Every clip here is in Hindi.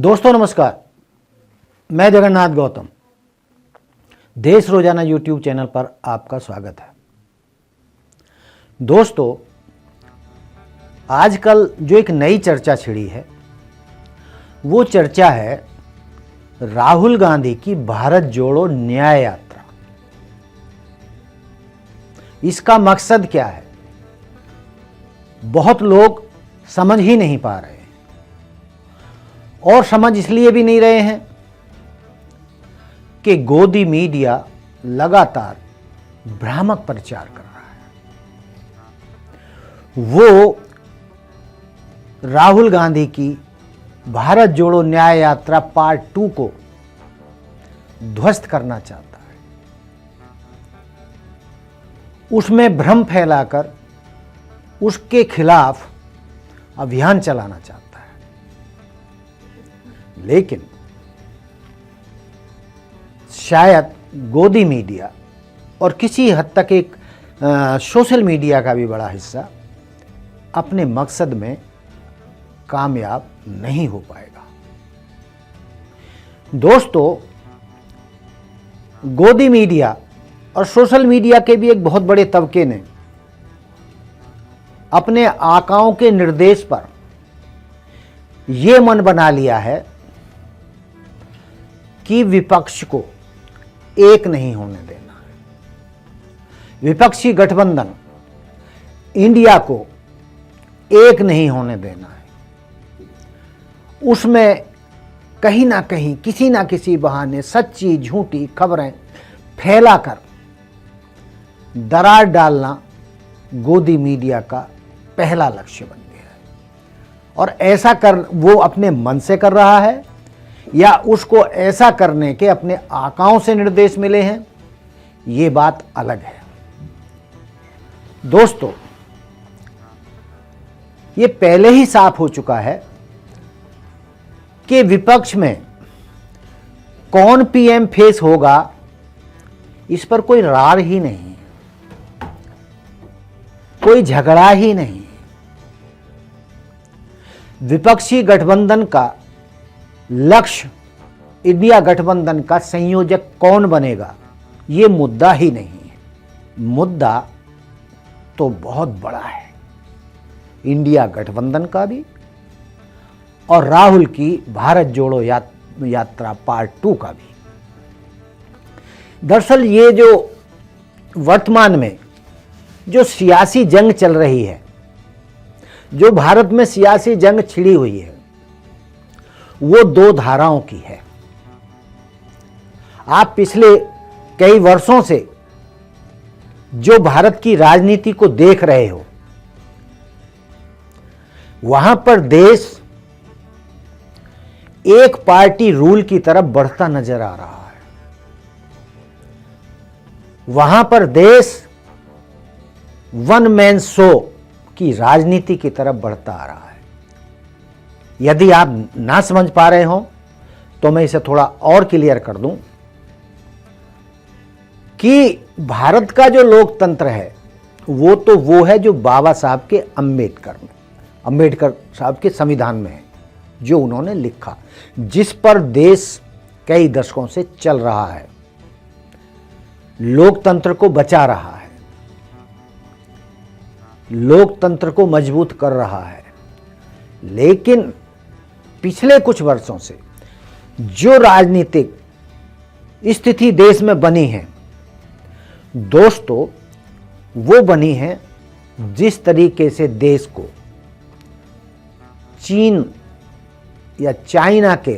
दोस्तों नमस्कार, मैं जगन्नाथ गौतम देश रोजाना यूट्यूब चैनल पर आपका स्वागत है। दोस्तों, आजकल जो एक नई चर्चा छिड़ी है वो चर्चा है राहुल गांधी की भारत जोड़ो न्याय यात्रा। इसका मकसद क्या है, बहुत लोग समझ ही नहीं पा रहे हैं और समझ इसलिए भी नहीं रहे हैं कि गोदी मीडिया लगातार भ्रामक प्रचार कर रहा है। वो राहुल गांधी की भारत जोड़ो न्याय यात्रा पार्ट 2 को ध्वस्त करना चाहता है, उसमें भ्रम फैलाकर उसके खिलाफ अभियान चलाना चाहता है। लेकिन शायद गोदी मीडिया और किसी हद तक एक सोशल मीडिया का भी बड़ा हिस्सा अपने मकसद में कामयाब नहीं हो पाएगा। दोस्तों, गोदी मीडिया और सोशल मीडिया के भी एक बहुत बड़े तबके ने अपने आकाओं के निर्देश पर यह मन बना लिया है कि विपक्ष को एक नहीं होने देना है। विपक्षी गठबंधन इंडिया को एक नहीं होने देना है। उसमें कहीं ना कहीं किसी ना किसी बहाने सच्ची झूठी खबरें फैलाकर दरार डालना गोदी मीडिया का पहला लक्ष्य बन गया है। और ऐसा कर वो अपने मन से कर रहा है या उसको ऐसा करने के अपने आकाओं से निर्देश मिले हैं, ये बात अलग है। दोस्तों, ये पहले ही साफ हो चुका है कि विपक्ष में कौन पीएम फेस होगा, इस पर कोई रार ही नहीं, कोई झगड़ा ही नहीं। विपक्षी गठबंधन का लक्ष्य इंडिया गठबंधन का संयोजक कौन बनेगा, ये मुद्दा ही नहीं है। मुद्दा तो बहुत बड़ा है, इंडिया गठबंधन का भी और राहुल की भारत जोड़ो यात्रा पार्ट 2 का भी। दरअसल ये जो वर्तमान में जो सियासी जंग चल रही है, जो भारत में सियासी जंग छिड़ी हुई है, वो दो धाराओं की है। आप पिछले कई वर्षों से जो भारत की राजनीति को देख रहे हो, वहां पर देश एक पार्टी रूल की तरफ बढ़ता नजर आ रहा है। वहां पर देश वन मैन शो की राजनीति की तरफ बढ़ता आ रहा है। यदि आप ना समझ पा रहे हो तो मैं इसे थोड़ा और क्लियर कर दूं कि भारत का जो लोकतंत्र है वो है जो बाबा साहब के अंबेडकर साहब के संविधान में है, जो उन्होंने लिखा, जिस पर देश कई दशकों से चल रहा है, लोकतंत्र को बचा रहा है, लोकतंत्र को मजबूत कर रहा है। लेकिन पिछले कुछ वर्षों से जो राजनीतिक स्थिति देश में बनी है, दोस्तों, वो बनी है जिस तरीके से देश को चीन या चाइना के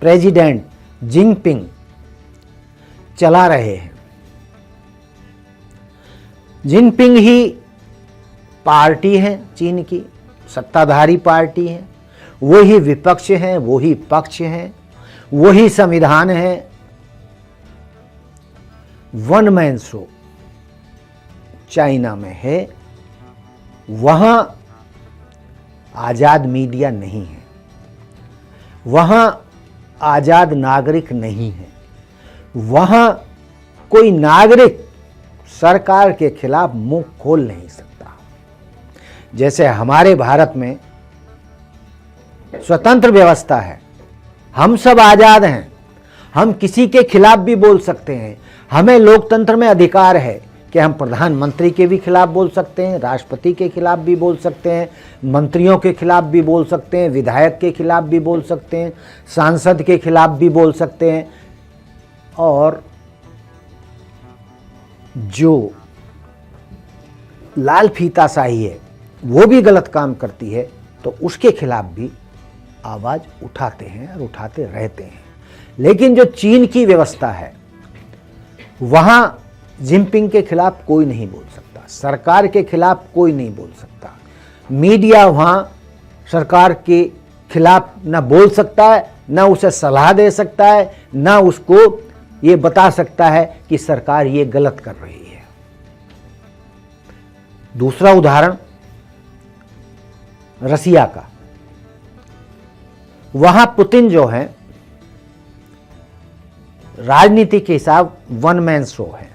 प्रेसिडेंट जिनपिंग चला रहे हैं। जिनपिंग ही पार्टी है, चीन की सत्ताधारी पार्टी है, वही विपक्ष है, वही पक्ष है, वही संविधान है। वन मैन शो चाइना में है, वहां आजाद मीडिया नहीं है, वहां आजाद नागरिक नहीं है, वहां कोई नागरिक सरकार के खिलाफ मुंह खोल नहीं सकता। जैसे हमारे भारत में स्वतंत्र व्यवस्था है, हम सब आज़ाद हैं, हम किसी के खिलाफ भी बोल सकते हैं। हमें लोकतंत्र में अधिकार है कि हम प्रधानमंत्री के भी खिलाफ बोल सकते हैं, राष्ट्रपति के खिलाफ भी बोल सकते हैं, मंत्रियों के खिलाफ भी बोल सकते हैं, विधायक के खिलाफ भी बोल सकते हैं, सांसद के खिलाफ भी बोल सकते हैं। और जो लाल फीताशाही है वो भी गलत काम करती है तो उसके खिलाफ भी आवाज़ उठाते हैं और उठाते रहते हैं। लेकिन जो चीन की व्यवस्था है वहाँ जिनपिंग के खिलाफ कोई नहीं बोल सकता, सरकार के खिलाफ कोई नहीं बोल सकता। मीडिया वहाँ सरकार के खिलाफ न बोल सकता है, न उसे सलाह दे सकता है, न उसको ये बता सकता है कि सरकार ये गलत कर रही है। दूसरा उदाहरण रसिया का। वहां पुतिन जो है राजनीति के हिसाब वन मैन शो है।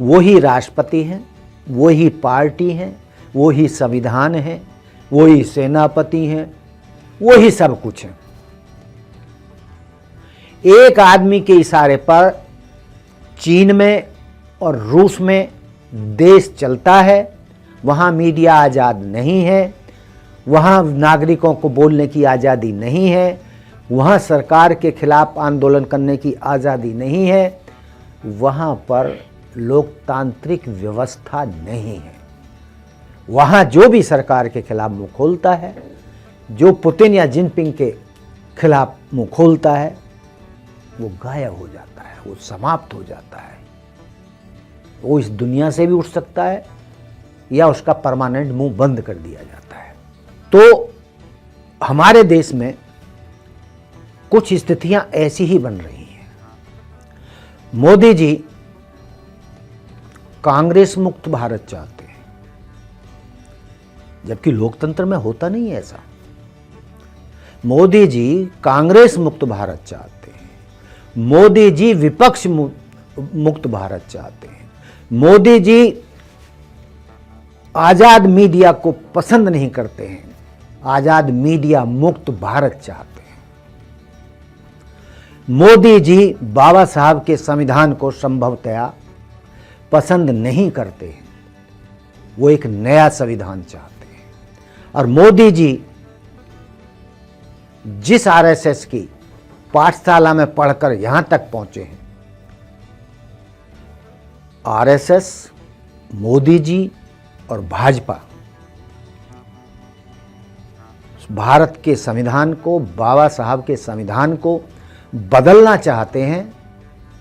वो ही राष्ट्रपति हैं, वो ही पार्टी हैं, वो ही संविधान है, वो ही सेनापति हैं, वो ही सब कुछ है। एक आदमी के इशारे पर चीन में और रूस में देश चलता है। वहाँ मीडिया आज़ाद नहीं है, वहाँ नागरिकों को बोलने की आज़ादी नहीं है, वहाँ सरकार के खिलाफ आंदोलन करने की आज़ादी नहीं है, वहाँ पर लोकतांत्रिक व्यवस्था नहीं है। वहाँ जो भी सरकार के खिलाफ मुँह खोलता है, जो पुतिन या जिनपिंग के खिलाफ मुँह खोलता है, वो गायब हो जाता है, वो समाप्त हो जाता है। वो इस दुनिया से भी उठ सकता है या उसका परमानेंट मुंह बंद कर दिया जाता है। तो हमारे देश में कुछ स्थितियां ऐसी ही बन रही हैं। मोदी जी कांग्रेस मुक्त भारत चाहते हैं, जबकि लोकतंत्र में होता नहीं है ऐसा। मोदी जी कांग्रेस मुक्त भारत चाहते हैं, मोदी जी विपक्ष मुक्त भारत चाहते हैं, मोदी जी आजाद मीडिया को पसंद नहीं करते हैं, आजाद मीडिया मुक्त भारत चाहते हैं। मोदी जी बाबा साहब के संविधान को संभवतया पसंद नहीं करते हैं, वो एक नया संविधान चाहते हैं। और मोदी जी जिस आरएसएस की पाठशाला में पढ़कर यहां तक पहुंचे हैं, आरएसएस, मोदी जी और भाजपा भारत के संविधान को, बाबा साहब के संविधान को बदलना चाहते हैं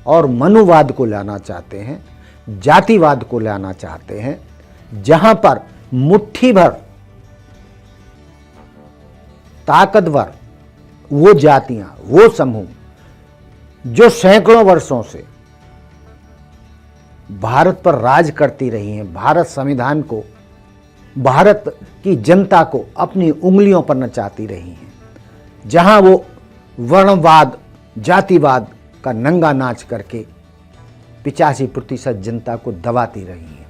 और मनुवाद को लाना चाहते हैं, जातिवाद को लाना चाहते हैं, जहां पर मुट्ठी भर ताकतवर वो जातियां, वो समूह जो सैकड़ों वर्षों से भारत पर राज करती रही हैं, भारत संविधान को, भारत की जनता को अपनी उंगलियों पर नचाती रही हैं, जहां वो वर्णवाद, जातिवाद का नंगा नाच करके 85% जनता को दबाती रही हैं,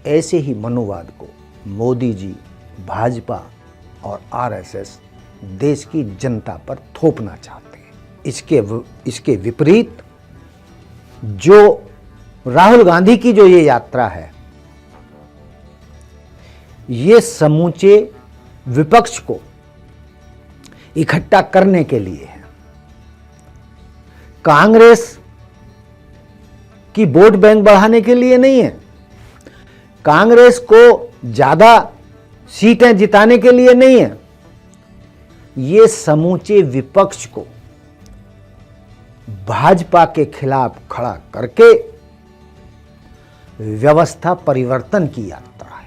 ऐसे ही मनुवाद को मोदी जी, भाजपा और आरएसएस देश की जनता पर थोपना चाहते हैं। इसके विपरीत जो राहुल गांधी की जो ये यात्रा है, ये समूचे विपक्ष को इकट्ठा करने के लिए है। कांग्रेस की वोट बैंक बढ़ाने के लिए नहीं है, कांग्रेस को ज्यादा सीटें जिताने के लिए नहीं है। ये समूचे विपक्ष को भाजपा के खिलाफ खड़ा करके व्यवस्था परिवर्तन की यात्रा है।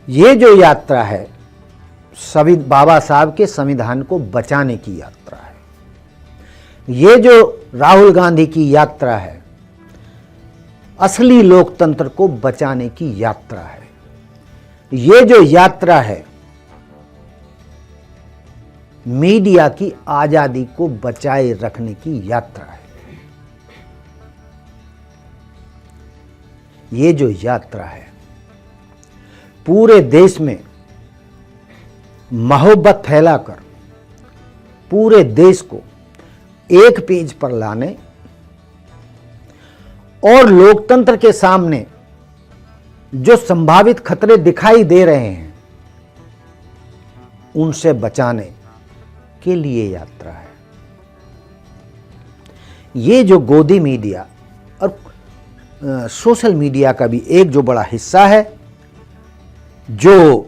ये जो यात्रा है बाबा साहब के संविधान को बचाने की यात्रा है। ये जो राहुल गांधी की यात्रा है असली लोकतंत्र को बचाने की यात्रा है। ये जो यात्रा है मीडिया की आजादी को बचाए रखने की यात्रा है। ये जो यात्रा है पूरे देश में मोहब्बत फैलाकर पूरे देश को एक पेज पर लाने और लोकतंत्र के सामने जो संभावित खतरे दिखाई दे रहे हैं उनसे बचाने के लिए यात्रा है। ये जो गोदी मीडिया और सोशल मीडिया का भी एक जो बड़ा हिस्सा है, जो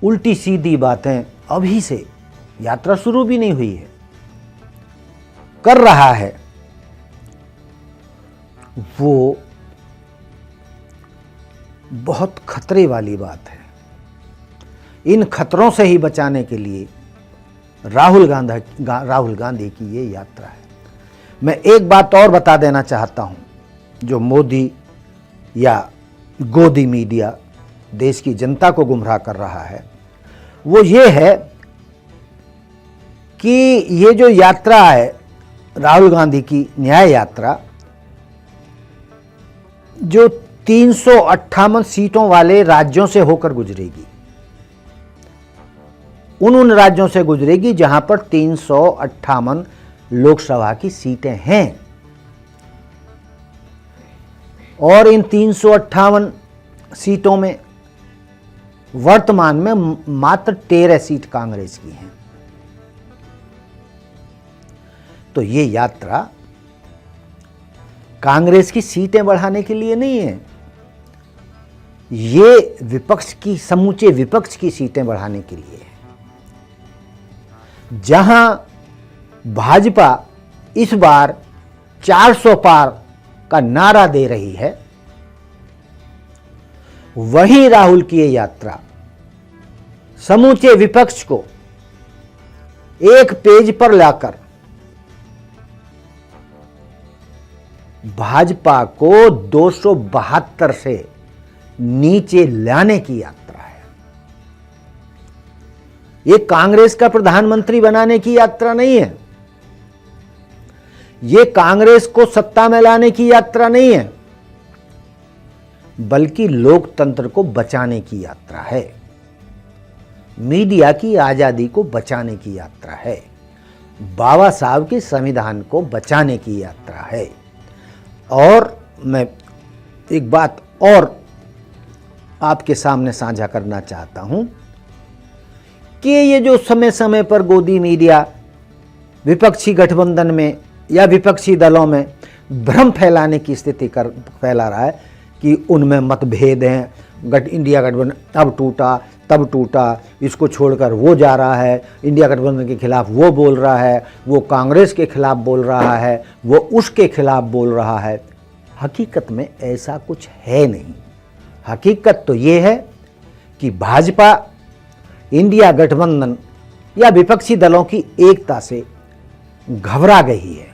उल्टी सीधी बातें अभी से यात्रा शुरू भी नहीं हुई है कर रहा है, वो बहुत खतरे वाली बात है। इन खतरों से ही बचाने के लिए राहुल गांधी की ये यात्रा है। मैं एक बात और बता देना चाहता हूं, जो मोदी या गोदी मीडिया देश की जनता को गुमराह कर रहा है, वो ये है कि ये जो यात्रा है राहुल गांधी की न्याय यात्रा, जो 358 सीटों वाले राज्यों से होकर गुजरेगी, उन राज्यों से गुजरेगी जहां पर 358 लोकसभा की सीटें हैं, और इन 358 सीटों में वर्तमान में मात्र 13 सीट कांग्रेस की हैं। तो ये यात्रा कांग्रेस की सीटें बढ़ाने के लिए नहीं है, ये विपक्ष की, समूचे विपक्ष की सीटें बढ़ाने के लिए है। जहां भाजपा इस बार 400 पार का नारा दे रही है, वहीं राहुल की ये यात्रा समूचे विपक्ष को एक पेज पर लाकर भाजपा को 272 से नीचे लाने की यात्रा है। ये कांग्रेस का प्रधानमंत्री बनाने की यात्रा नहीं है, ये कांग्रेस को सत्ता में लाने की यात्रा नहीं है, बल्कि लोकतंत्र को बचाने की यात्रा है, मीडिया की आजादी को बचाने की यात्रा है, बाबा साहब के संविधान को बचाने की यात्रा है। और मैं एक बात और आपके सामने साझा करना चाहता हूं कि ये जो समय समय पर गोदी मीडिया विपक्षी गठबंधन में या विपक्षी दलों में भ्रम फैलाने की स्थिति फैला रहा है कि उनमें मतभेद हैं, इंडिया गठबंधन अब टूटा तब टूटा, इसको छोड़कर वो जा रहा है, इंडिया गठबंधन के खिलाफ वो बोल रहा है, वो कांग्रेस के खिलाफ बोल रहा है, वो उसके खिलाफ बोल रहा है। हकीकत में ऐसा कुछ है नहीं। हकीकत तो ये है कि भाजपा इंडिया गठबंधन या विपक्षी दलों की एकता से घबरा गई है।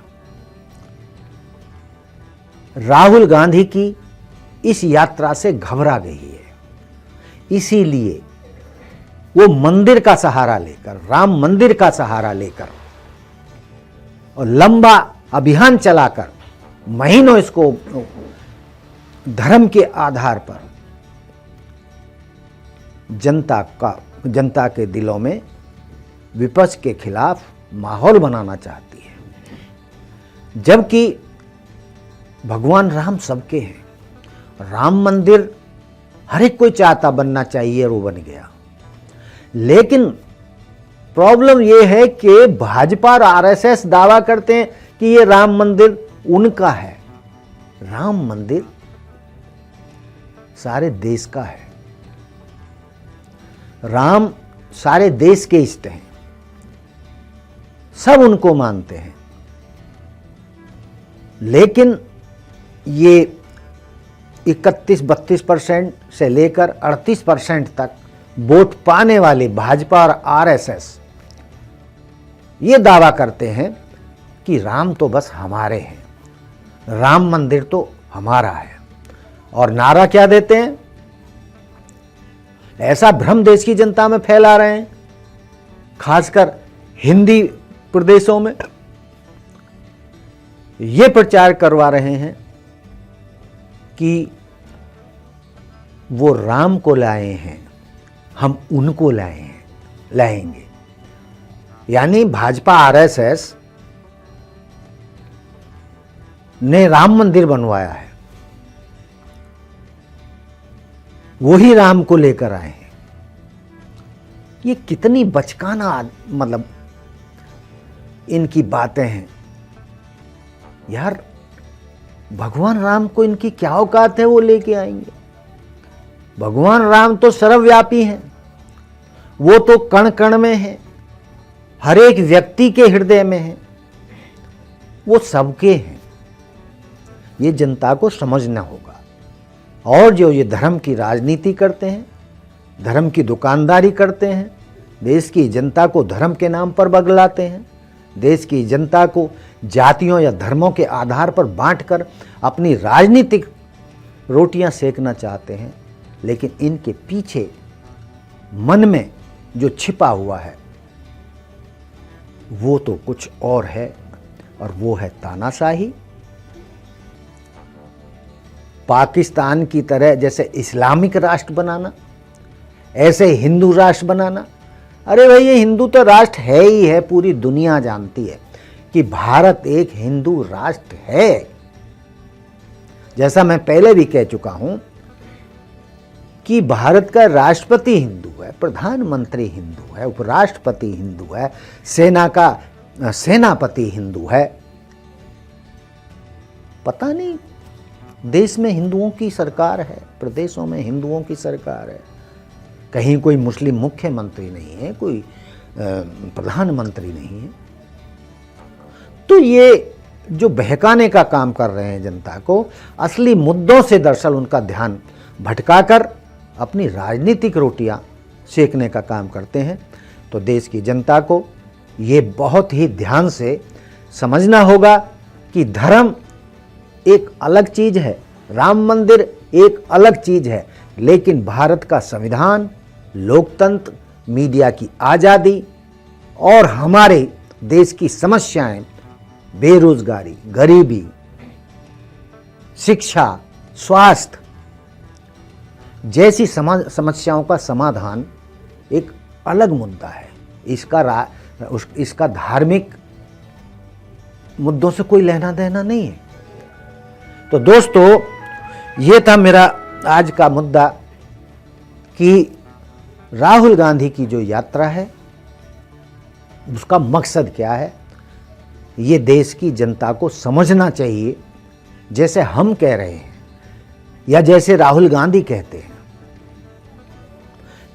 राहुल गांधी की इस यात्रा से घबरा गई है, इसीलिए वो मंदिर का सहारा लेकर, राम मंदिर का सहारा लेकर और लंबा अभियान चलाकर, महीनों इसको धर्म के आधार पर जनता के दिलों में विपक्ष के खिलाफ माहौल बनाना चाहती है। जबकि भगवान राम सबके हैं, राम मंदिर हर एक कोई चाहता बनना चाहिए और वो बन गया। लेकिन प्रॉब्लम ये है कि भाजपा और आरएसएस दावा करते हैं कि ये राम मंदिर उनका है। राम मंदिर सारे देश का है, राम सारे देश के इष्ट हैं, सब उनको मानते हैं। लेकिन ये 31-32% से लेकर 38% तक वोट पाने वाले भाजपा और आरएसएस ये दावा करते हैं कि राम तो बस हमारे हैं, राम मंदिर तो हमारा है। और नारा क्या देते हैं? ऐसा भ्रम देश की जनता में फैला रहे हैं, खासकर हिंदी प्रदेशों में ये प्रचार करवा रहे हैं कि वो राम को लाए हैं, हम उनको लाएंगे। यानी भाजपा आरएसएस ने राम मंदिर बनवाया है, वही राम को लेकर आए हैं। ये कितनी बचकाना मतलब इनकी बातें हैं यार। भगवान राम को इनकी क्या औकात है वो लेके आएंगे? भगवान राम तो सर्वव्यापी हैं, वो तो कण कण में है, हर एक व्यक्ति के हृदय में है, वो सबके हैं। ये जनता को समझना होगा। और जो ये धर्म की राजनीति करते हैं, धर्म की दुकानदारी करते हैं, देश की जनता को धर्म के नाम पर बगलाते हैं, देश की जनता को जातियों या धर्मों के आधार पर बांटकर अपनी राजनीतिक रोटियां सेकना चाहते हैं, लेकिन इनके पीछे मन में जो छिपा हुआ है वो तो कुछ और है, और वो है तानाशाही। पाकिस्तान की तरह जैसे इस्लामिक राष्ट्र बनाना, ऐसे हिंदू राष्ट्र बनाना। अरे भाई, ये हिंदू तो राष्ट्र है ही है, पूरी दुनिया जानती है कि भारत एक हिंदू राष्ट्र है। जैसा मैं पहले भी कह चुका हूं कि भारत का राष्ट्रपति हिंदू है, प्रधानमंत्री हिंदू है, उपराष्ट्रपति हिंदू है, सेना का सेनापति हिंदू है। पता नहीं देश में हिंदुओं की सरकार है, प्रदेशों में हिंदुओं की सरकार है, कहीं कोई मुस्लिम मुख्यमंत्री नहीं है, कोई प्रधानमंत्री नहीं है। तो ये जो बहकाने का काम कर रहे हैं जनता को, असली मुद्दों से दरअसल उनका ध्यान भटकाकर अपनी राजनीतिक रोटियां सेकने का काम करते हैं। तो देश की जनता को ये बहुत ही ध्यान से समझना होगा कि धर्म एक अलग चीज है, राम मंदिर एक अलग चीज है, लेकिन भारत का संविधान, लोकतंत्र, मीडिया की आज़ादी और हमारे देश की समस्याएं, बेरोजगारी, गरीबी, शिक्षा, स्वास्थ्य जैसी समस्याओं का समाधान एक अलग मुद्दा है। इसका धार्मिक मुद्दों से कोई लेना देना नहीं है। तो दोस्तों, ये था मेरा आज का मुद्दा कि राहुल गांधी की जो यात्रा है उसका मकसद क्या है। ये देश की जनता को समझना चाहिए, जैसे हम कह रहे हैं या जैसे राहुल गांधी कहते हैं।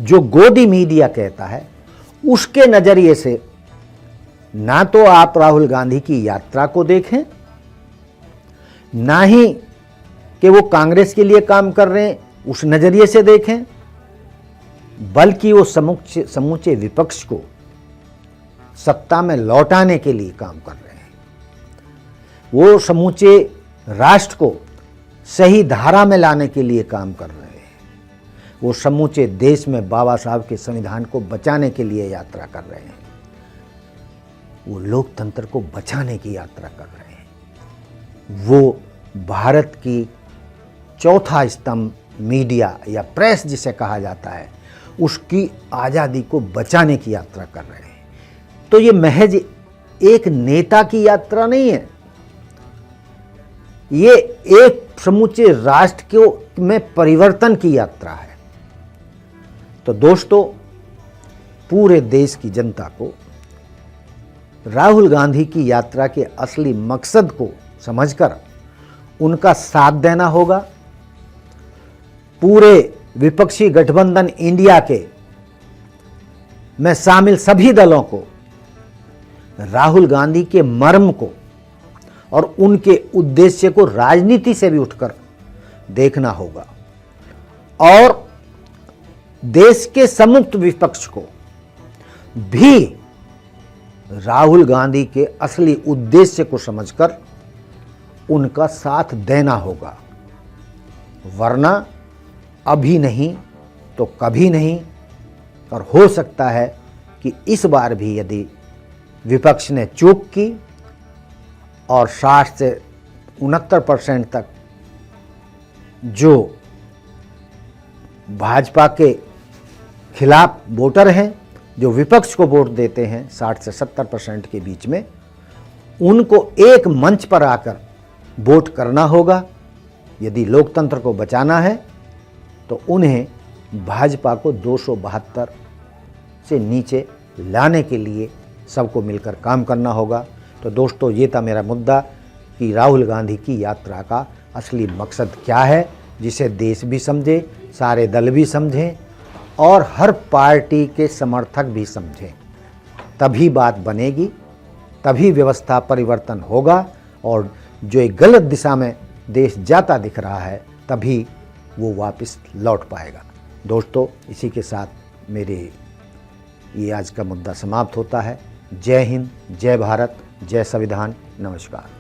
जो गोदी मीडिया कहता है उसके नजरिए से ना तो आप राहुल गांधी की यात्रा को देखें, ना ही कि वो कांग्रेस के लिए काम कर रहे हैं उस नजरिए से देखें, बल्कि वो समूचे विपक्ष को सत्ता में लौटाने के लिए काम कर रहे हैं। वो समूचे राष्ट्र को सही धारा में लाने के लिए काम कर रहे हैं। वो समूचे देश में बाबा साहब के संविधान को बचाने के लिए यात्रा कर रहे हैं। वो लोकतंत्र को बचाने की यात्रा कर रहे हैं। वो भारत की चौथा स्तंभ मीडिया या प्रेस जिसे कहा जाता है, उसकी आज़ादी को बचाने की यात्रा कर रहे हैं। तो ये महज एक नेता की यात्रा नहीं है, ये एक समूचे राष्ट्र के में परिवर्तन की यात्रा है। तो दोस्तों, पूरे देश की जनता को राहुल गांधी की यात्रा के असली मकसद को समझकर उनका साथ देना होगा। पूरे विपक्षी गठबंधन इंडिया के में शामिल सभी दलों को राहुल गांधी के मर्म को और उनके उद्देश्य को राजनीति से भी उठकर देखना होगा, और देश के संयुक्त विपक्ष को भी राहुल गांधी के असली उद्देश्य को समझकर उनका साथ देना होगा। वरना अभी नहीं तो कभी नहीं, और हो सकता है कि इस बार भी यदि विपक्ष ने चूक की और 60 से 69% तक जो भाजपा के खिलाफ वोटर हैं, जो विपक्ष को वोट देते हैं 60 से 70% के बीच में, उनको एक मंच पर आकर वोट करना होगा। यदि लोकतंत्र को बचाना है तो उन्हें भाजपा को 272 से नीचे लाने के लिए सबको मिलकर काम करना होगा। तो दोस्तों, ये था मेरा मुद्दा कि राहुल गांधी की यात्रा का असली मकसद क्या है, जिसे देश भी समझे, सारे दल भी समझें और हर पार्टी के समर्थक भी समझें। तभी बात बनेगी, तभी व्यवस्था परिवर्तन होगा और जो एक गलत दिशा में देश जाता दिख रहा है तभी वो वापस लौट पाएगा। दोस्तों, इसी के साथ मेरे ये आज का मुद्दा समाप्त होता है। जय हिंद, जय भारत, जय संविधान, नमस्कार।